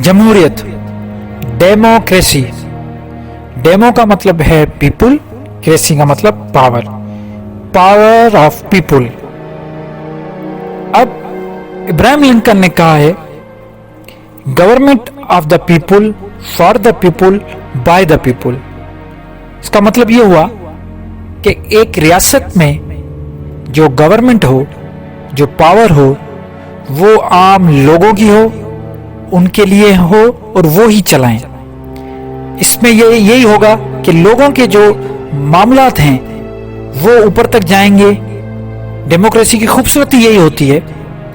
जमहूरियत, democracy. Demo का मतलब है पीपुल, क्रेसी का मतलब पावर, पावर ऑफ पीपुल। अब इब्राहिम लिंकन ने कहा है government of the people, for the people, by the people. इसका मतलब ये हुआ कि एक रियासत में जो गवर्नमेंट हो, जो पावर हो, वो आम लोगों की हो, उनके लिए हो और वो ही चलाएं। इसमें यही होगा कि लोगों के जो मामलात हैं वो ऊपर तक जाएंगे। डेमोक्रेसी की खूबसूरती यही होती है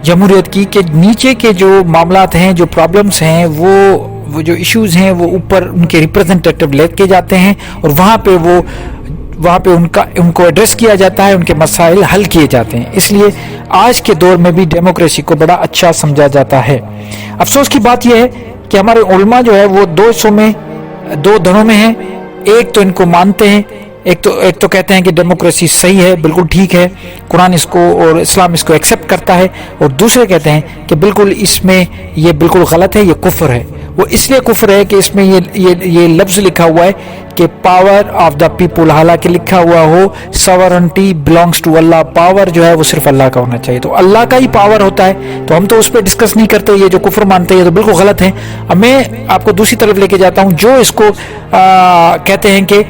जमहूरियत की, कि नीचे के जो मामलात हैं, जो प्रॉब्लम्स हैं, वो जो इश्यूज हैं, वो ऊपर उनके रिप्रेजेंटेटिव लेके जाते हैं और वहाँ पे उनको एड्रेस किया जाता है, उनके मसाइल हल किए जाते हैं। इसलिए आज के दौर में भी डेमोक्रेसी को बड़ा अच्छा समझा जाता है। अफसोस की बात यह है कि हमारे उलमा जो है वो दो धड़ों में है। एक तो इनको मानते हैं, एक तो कहते हैं कि डेमोक्रेसी सही है, बिल्कुल ठीक है, कुरान इसको और इस्लाम इसको एक्सेप्ट करता है, और दूसरे कहते हैं कि बिल्कुल इसमें ये बिल्कुल गलत है, ये कुफ्र है। वो इसलिए कुफ्र है कि इसमें ये लफ्ज लिखा हुआ है कि पावर ऑफ द पीपुल, हालांकि लिखा हुआ हो सॉवरेनिटी बिलोंग्स टू अल्लाह। पावर जो है वो सिर्फ अल्लाह का होना चाहिए, तो अल्लाह का ही पावर होता है। तो हम तो उस पर डिस्कस नहीं करते। ये जो कुफ्र मानते हैं ये तो बिल्कुल गलत है। अब मैं आपको दूसरी तरफ लेके जाता हूँ, जो इसको कहते हैं कि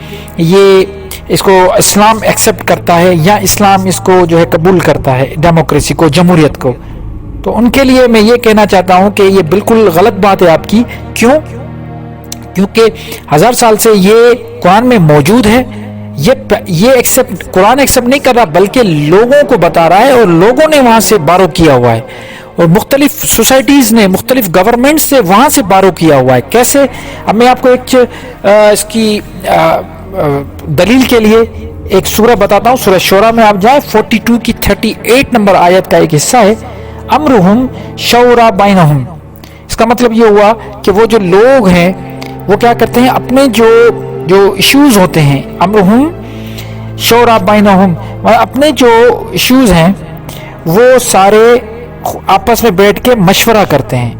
इसको इस्लाम एक्सेप्ट करता है या इस्लाम इसको जो है कबूल करता है, डेमोक्रेसी को, जमहूरियत को। तो उनके लिए मैं ये कहना चाहता हूं कि ये बिल्कुल गलत बात है आपकी। क्यों? क्योंकि 1000 साल से ये कुरान में मौजूद है। ये कुरान एक्सेप्ट नहीं कर रहा, बल्कि लोगों को बता रहा है, और लोगों ने वहां से बारो किया हुआ है, और मुख्तलिफ सोसाइटीज ने, मुख्तलिफ गवर्नमेंट से वहां से बारो किया हुआ है। कैसे? अब मैं आपको इसकी दलील के लिए एक सूरह बताता हूँ। सूरह शूरा में आप जाए, 42 की 38 नंबर आयत का एक हिस्सा है, अम्रुहुम शौरा बैनहुम। इसका मतलब ये हुआ कि वो जो लोग हैं वो क्या करते हैं, अपने जो इश्यूज होते हैं, अम्रुहुम शौरा बैनहुम, अपने जो इश्यूज हैं वो सारे आपस में बैठ के मशवरा करते हैं,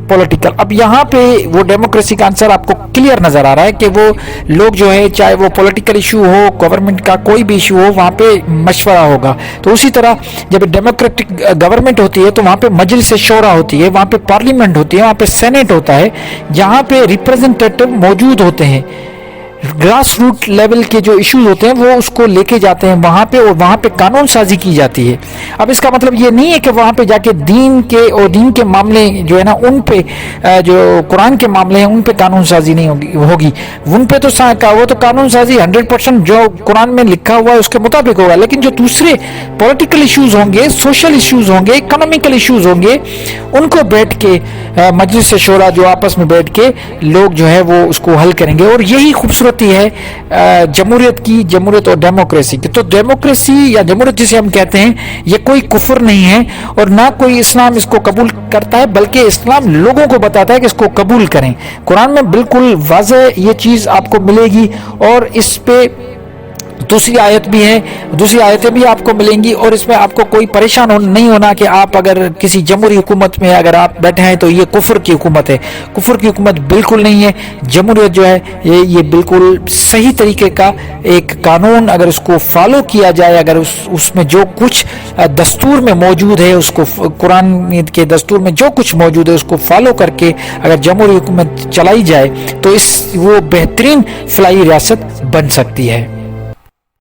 पॉलिटिकल। अब यहाँ पे वो डेमोक्रेसी का आंसर आपको क्लियर नजर आ रहा है कि वो लोग जो है, चाहे वो पॉलिटिकल इशू हो, गवर्नमेंट का कोई भी इशू हो, वहाँ पे मशवरा होगा। तो उसी तरह जब डेमोक्रेटिक गवर्नमेंट होती है तो वहाँ पे मजलिस शोरा होती है, वहाँ पे पार्लियामेंट होती है, वहाँ पे सेनेट होता है, जहाँ पे रिप्रेजेंटेटिव मौजूद होते हैं। ग्रास रूट लेवल के जो इश्यूज होते हैं वो उसको लेके जाते हैं वहां पे, और वहां पे कानून साजी की जाती है। अब इसका मतलब ये नहीं है कि वहां पे जाके दीन के मामले जो है ना, उन पे जो कुरान के मामले हैं उन पे कानून साजी नहीं होगी। उन पे तो वो तो कानून साजी 100% जो कुरान में लिखा हुआ है उसके मुताबिक होगा। लेकिन जो दूसरे पॉलिटिकल इश्यूज होंगे, सोशल इश्यूज होंगे, इकोनॉमिकल इश्यूज होंगे, उनको बैठ के मजलिस शोरा जो आपस में बैठ के लोग जो है वो उसको हल करेंगे। और यही खूबसूरती है जमहूरियत और डेमोक्रेसी की। तो डेमोक्रेसी या जमहूरियत जिसे हम कहते हैं, ये कोई कुफ्र नहीं है, और ना कोई इस्लाम इसको कबूल करता है, बल्कि इस्लाम लोगों को बताता है कि इसको कबूल करें। कुरान में बिल्कुल वाज़ेह ये चीज आपको मिलेगी, और इस पे दूसरी आयत भी है, दूसरी आयतें भी आपको मिलेंगी, और इसमें आपको कोई परेशान नहीं होना कि आप अगर किसी जमहूरी हुकूमत में अगर आप बैठे हैं तो ये कुफ्र की हुकूमत है। कुफ्र की हुकूमत बिल्कुल नहीं है। जमहूरियत जो है ये बिल्कुल सही तरीके का एक कानून, अगर उसको फॉलो किया जाए, अगर उसमें जो कुछ दस्तूर में मौजूद है, उसको कुरान के दस्तूर में जो कुछ मौजूद है उसको फॉलो करके अगर जमहूरी हुकूमत चलाई जाए तो वो बेहतरीन फलाही रियासत बन सकती है।